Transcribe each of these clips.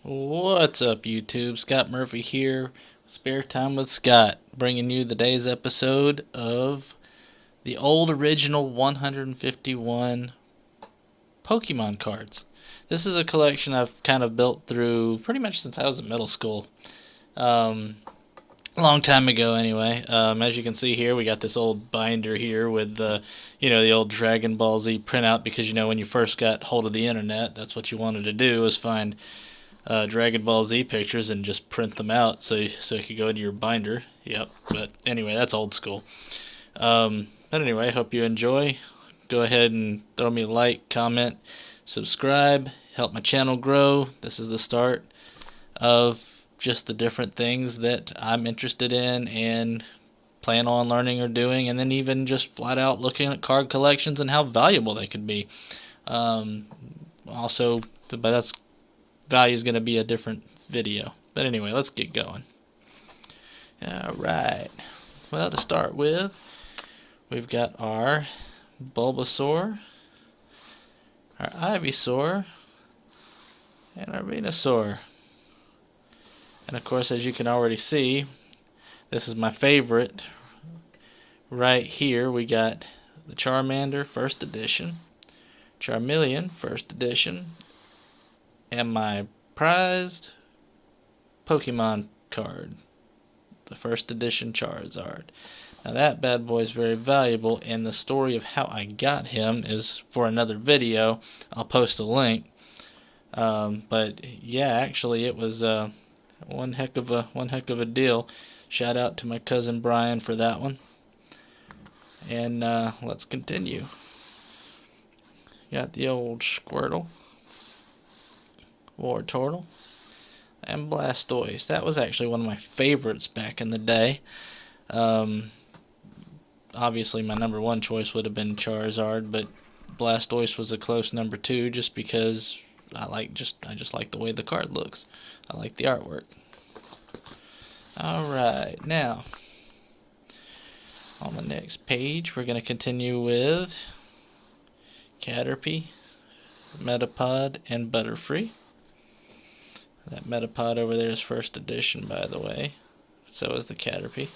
What's up, YouTube? Scott Murphy here, Spare Time with Scott, bringing you the day's episode of the old original 151 Pokemon cards. This is a collection I've kind of built through pretty much since I was in middle school. A long time ago, anyway. As you can see here, we got this old binder here with the old Dragon Ball Z printout because when you first got hold of the internet, that's what you wanted to do was find Dragon Ball Z pictures and just print them out so you could go into your binder. Yep. But anyway, that's old school. But anyway, hope you enjoy. Go ahead and throw me a like, comment, subscribe, help my channel grow. This is the start of just the different things that I'm interested in and plan on learning or doing, and then even just flat out looking at card collections and how valuable they could be. Also, but that's value is going to be a different video. But anyway, let's get going. Alright. Well, to start with, we've got our Bulbasaur, our Ivysaur, and our Venusaur. And of course, as you can already see, this is my favorite. Right here, we got the Charmander, first edition, Charmeleon, first edition, and my prized Pokemon card, the first edition Charizard. Now that bad boy is very valuable, and the story of how I got him is for another video. I'll post a link. But yeah, actually it was one heck of a deal. Shout out to my cousin Brian for that one. And let's continue. Got the old Squirtle, Wartortle, and Blastoise. That was actually one of my favorites back in the day. Obviously my number one choice would have been Charizard, but Blastoise was a close number two just because I just like the way the card looks. I like the artwork. Alright, now on the next page we're going to continue with Caterpie, Metapod, and Butterfree. That Metapod over there is first edition, by the way. So is the Caterpie.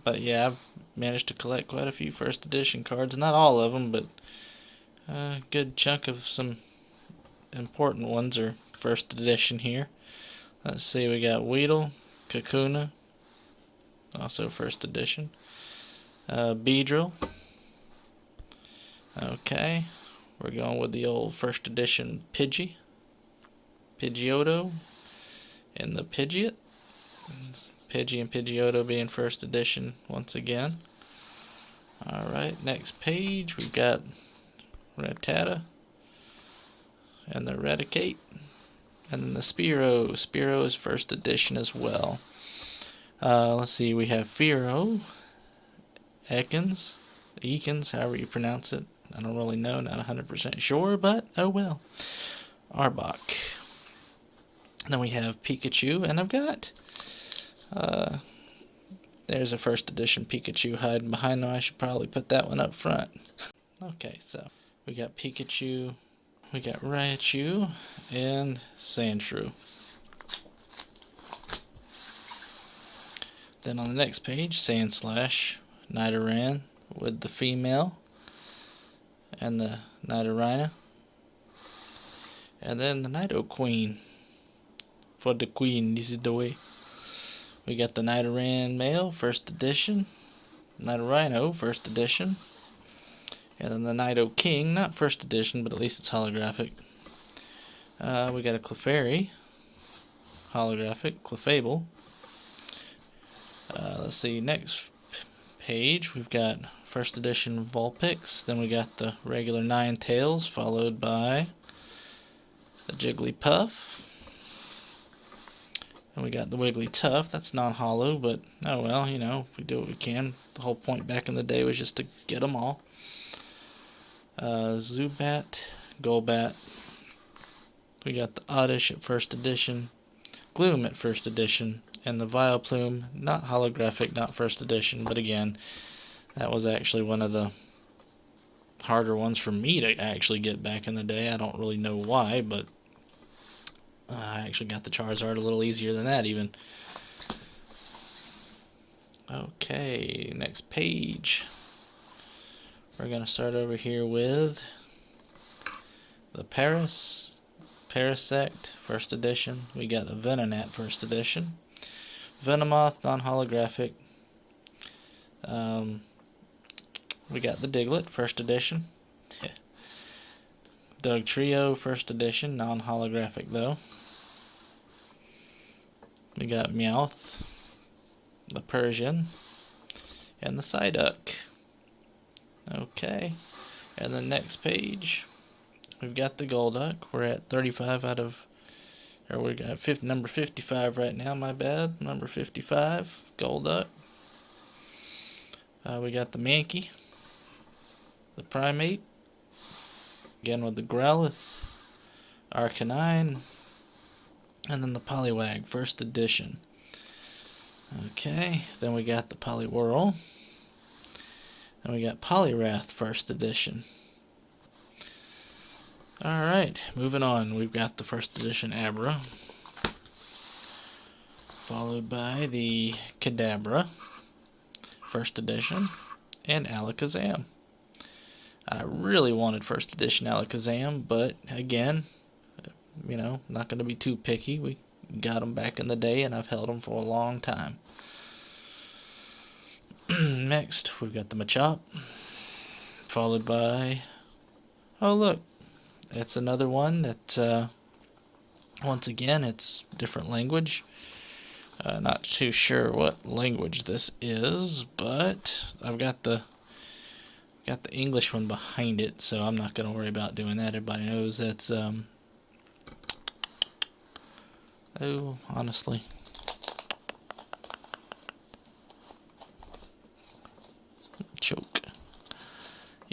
But yeah, I've managed to collect quite a few first edition cards. Not all of them, but a good chunk of some important ones are first edition here. Let's see, we got Weedle, Kakuna, also first edition. Beedrill. Okay, we're going with the old first edition Pidgey, Pidgeotto, and the Pidgeot. Pidgey and Pidgeotto being first edition once again. Alright, next page we've got Rattata and the Raticate, and then the Spearow. Spearow is first edition as well. Let's see, we have Fearow, Ekans, however you pronounce it. I don't really know, not 100% sure, but oh well. Arbok. Then we have Pikachu, and I've got there's a first edition Pikachu hiding behind them. I should probably put that one up front. Okay, so we got Pikachu, we got Raichu, and Sandshrew. Then on the next page, Sandslash, Nidoran with the female, and the Nidorina, and then the Nidoqueen. For the queen, this is the way. We got the Nidoran male, first edition, Nidorino, first edition, and then the Nidoking, not first edition, but at least it's holographic. We got a Clefairy, holographic, Clefable. Let's see, next page, we've got first edition Vulpix, then we got the regular Ninetales, followed by the Jigglypuff. And we got the Wigglytuff. That's non-holo, but oh well, we do what we can. The whole point back in the day was just to get them all. Zubat, Golbat. We got the Oddish at first edition, Gloom at first edition, and the Vileplume, not holographic, not first edition, but again, that was actually one of the harder ones for me to actually get back in the day. I don't really know why, but I actually got the Charizard a little easier than that even. Okay, next page. We're going to start over here with the Parasect, first edition. We got the Venonat, first edition. Venomoth, non-holographic. We got the Diglett, first edition. Doug Trio, first edition, non-holographic though. We got Meowth, the Persian, and the Psyduck. Okay, and the next page, we've got the Golduck. We're at 35 out of, or we're at number 55 right now, my bad. Number 55, Golduck. We got the Mankey, the Primate, again with the Growlithe, Arcanine, and then the Poliwag, first edition. Okay, then we got the Poliwhirl, and we got Poliwrath, first edition. Alright, moving on, we've got the first edition Abra, followed by the Kadabra, first edition, and Alakazam. I really wanted first edition Alakazam, but again, you know, not going to be too picky. We got them back in the day, and I've held them for a long time. Next, we've got the Machop, followed by, oh look, it's another one that, once again, it's different language. Not too sure what language this is, but I've got the English one behind it, so I'm not going to worry about doing that. Everybody knows that's, oh, honestly. Choke.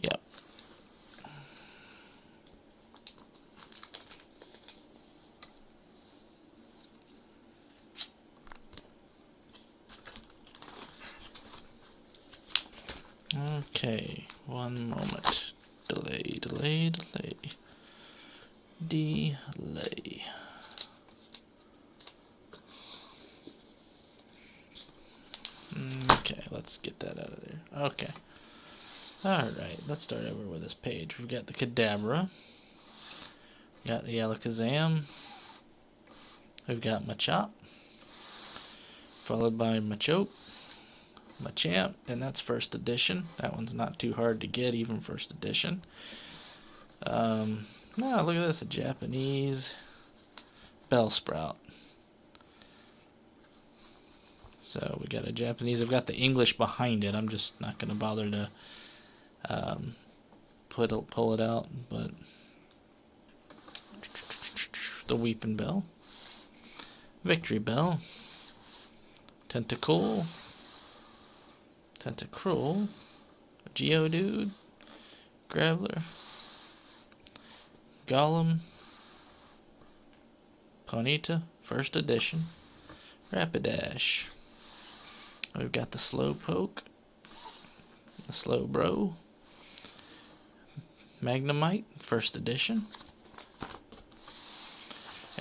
Yep. Okay, one moment. Delay. Okay, let's get that out of there. Okay. Alright, let's start over with this page. We've got the Kadabra. We've got the Alakazam. We've got Machop. Followed by Machoke. Machamp, and that's first edition. That one's not too hard to get, even first edition. No, look at this, a Japanese Bellsprout. So we got a Japanese. I've got the English behind it. I'm just not going to bother to pull it out, but the Weeping Bell, Victory Bell, Tentacruel, Geodude, Graveler, Golem, Ponyta, first edition, Rapidash. We've got the Slowpoke, the Slowbro, Magnemite, first edition.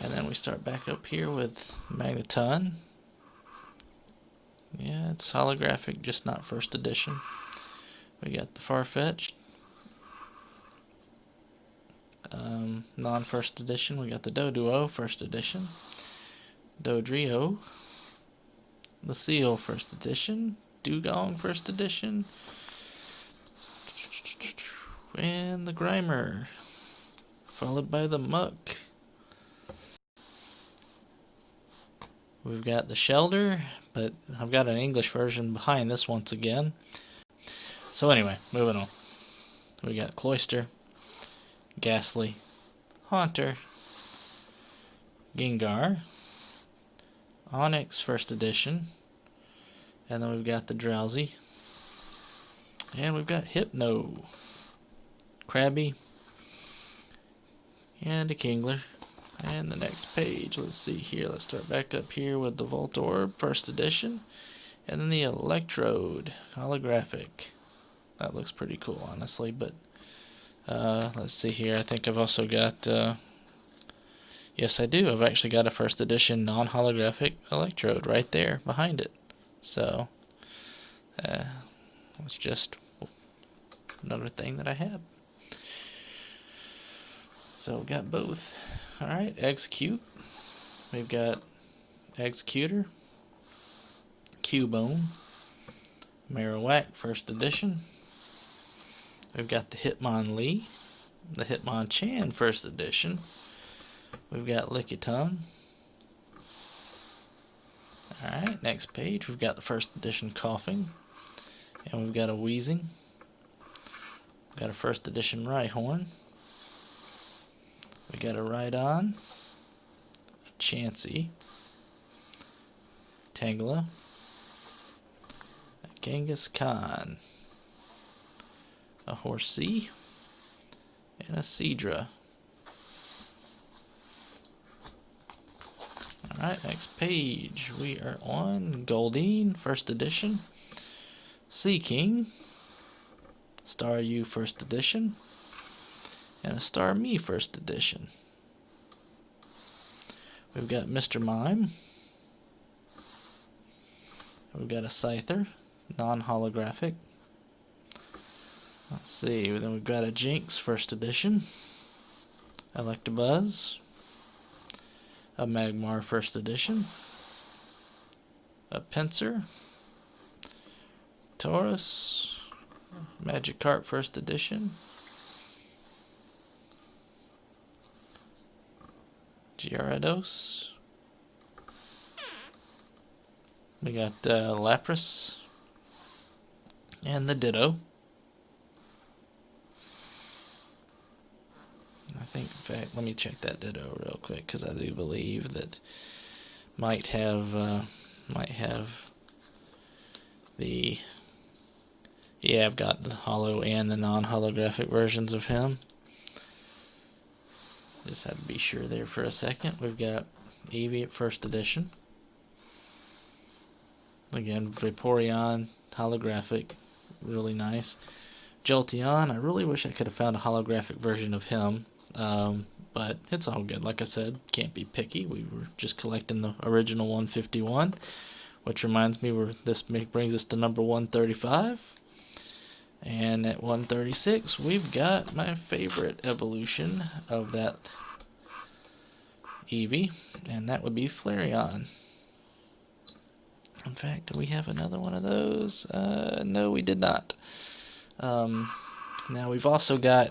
And then we start back up here with Magneton. Yeah, it's holographic, just not first edition. We got the Farfetch'd. Non-first edition, we got the Doduo, first edition. Dodrio. The Seal, first edition. Dugong, first edition. And the Grimer. Followed by the Muck. We've got the Shelder, but I've got an English version behind this once again. So anyway, moving on. We got Cloyster, Ghastly, Haunter, Gengar, Onix, first edition, and then we've got the Drowsy, and we've got Hypno, Krabby, and a Kingler. And the next page, let's see here, let's start back up here with the Voltorb, first edition, and then the Electrode, holographic. That looks pretty cool, honestly, but Let's see here. I think I've also got. Yes, I do. I've actually got a first edition non-holographic Electrode right there behind it. So it's just another thing that I had. So we got both. All right, Execute. We've got Executor, Cubone, Marowak first edition. We've got the Hitmonlee, the Hitmonchan first edition. We've got Lickitung. Alright, next page, we've got the first edition Coughing. And we've got a Wheezing. We've got a first edition Rhyhorn. We got a Rhydon, a Chansey, Tangela, a Kangaskhan, a Horsea, and a Seadra. Alright, next page. We are on Goldeen, first edition, Seaking, Staryu first edition, and a Starmie first edition. We've got Mr. Mime. We've got a Scyther, non-holographic. Let's see, then we've got a Jinx first edition, Electabuzz, a Magmar first edition, a Pinsir, Taurus, Magikarp first edition, Gyarados, we got Lapras, and the Ditto. I think, in fact, let me check that Ditto real quick, because I do believe that might have the, yeah, I've got the holo and the non-holographic versions of him. Just had to be sure there for a second. We've got Eevee at first edition. Again, Vaporeon, holographic, really nice. Jolteon, I really wish I could have found a holographic version of him, but it's all good. Like I said, can't be picky. We were just collecting the original 151, which reminds me, this brings us to number 135. And at 136, we've got my favorite evolution of that Eevee, and that would be Flareon. In fact, did we have another one of those? No, we did not. Now we've also got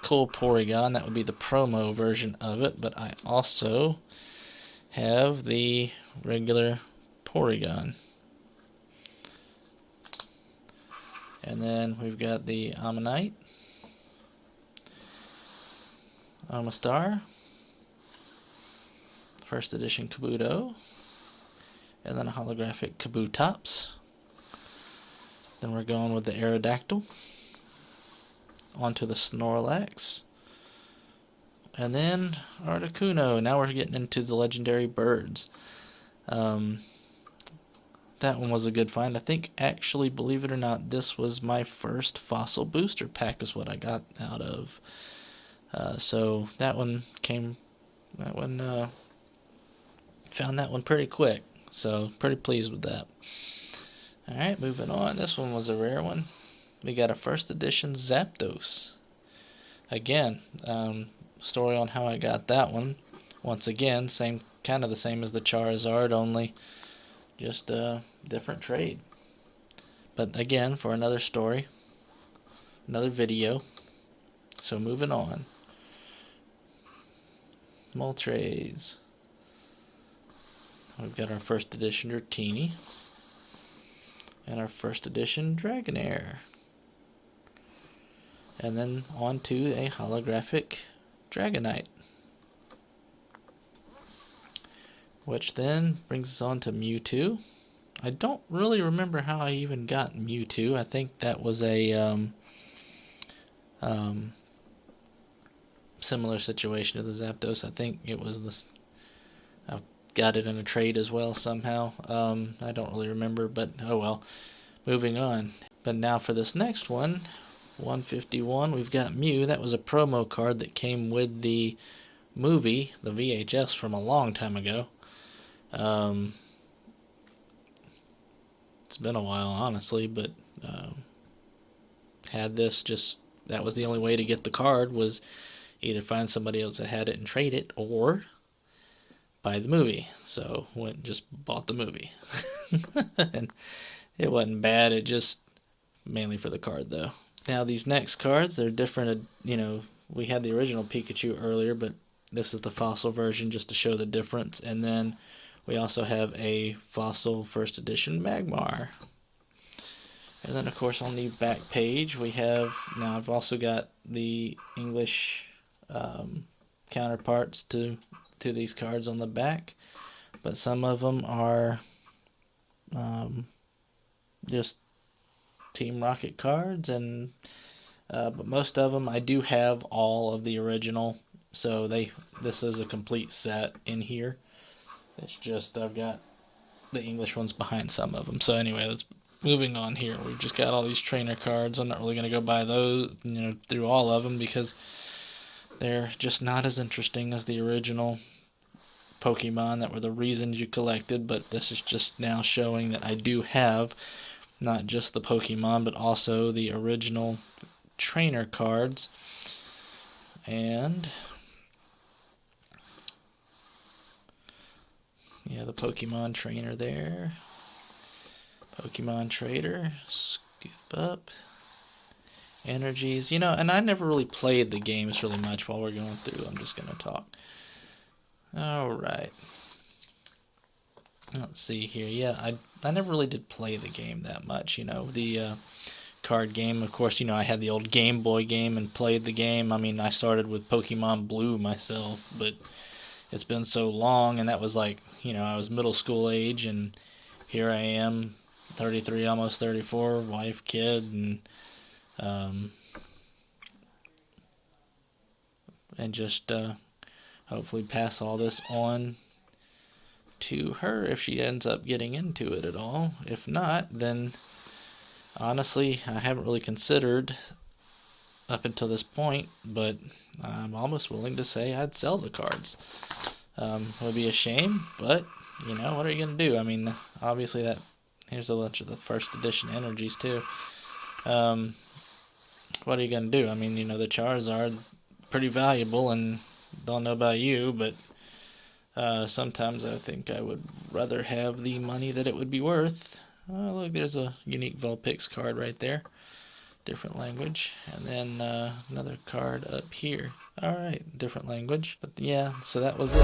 Cool Porygon. That would be the promo version of it, but I also have the regular Porygon. And then we've got the Ammonite, Amistar, first edition Kabuto, and then a holographic Kabutops. Then we're going with the Aerodactyl, onto the Snorlax, and then Articuno. Now we're getting into the legendary birds. That one was a good find. I think, actually, believe it or not, this was my first fossil booster pack is what I got out of. So that one found that one pretty quick. So pretty pleased with that. Alright, moving on. This one was a rare one. We got a first edition Zapdos. Again, story on how I got that one. Once again, kind of the same as the Charizard, only just a different trade. But again, for another story, another video. So moving on. Moltres. We've got our first edition Dratini. And our first edition Dragonair. And then on to a holographic Dragonite. Which then brings us on to Mewtwo. I don't really remember how I even got Mewtwo. I think that was a similar situation to the Zapdos. I think it was this. I got it in a trade as well somehow. I don't really remember, but oh well. Moving on. But now for this next one, 151, we've got Mew. That was a promo card that came with the movie, the VHS, from a long time ago. It's been a while, honestly, but had this just, that was the only way to get the card, was either find somebody else that had it and trade it, or buy the movie. So went just bought the movie. And it wasn't bad, it just mainly for the card though. Now these next cards, they're different. We had the original Pikachu earlier, but this is the fossil version just to show the difference. And then we also have a fossil first edition Magmar. And then of course on the back page we have, now I've also got the English counterparts to these cards on the back, but some of them are just Team Rocket cards, and but most of them I do have all of the original, so this is a complete set in here. It's just I've got the English ones behind some of them. So anyway, let's moving on here. We've just got all these trainer cards. I'm not really going to go buy those, through all of them, because they're just not as interesting as the original Pokemon that were the reasons you collected. But this is just now showing that I do have not just the Pokemon, but also the original trainer cards. And yeah, the Pokemon trainer there. Pokemon trader. Scoop up. Energies. And I never really played the games really much while we're going through. I'm just going to talk. Alright. Let's see here. Yeah, I never really did play the game that much. The card game, of course, I had the old Game Boy game and played the game. I mean, I started with Pokemon Blue myself, but it's been so long, and that was like, I was middle school age, and here I am, 33, almost 34, wife, kid, and just hopefully pass all this on to her if she ends up getting into it at all. If not, then honestly, I haven't really considered up until this point, but I'm almost willing to say I'd sell the cards. It would be a shame, but what are you going to do? I mean, obviously here's a bunch of the first edition energies too. What are you going to do? I mean, the Charizard, pretty valuable, and don't know about you, but sometimes I think I would rather have the money that it would be worth. Look, there's a unique Vulpix card right there. Different language. And then another card up here. Alright, different language. But yeah, so that was it.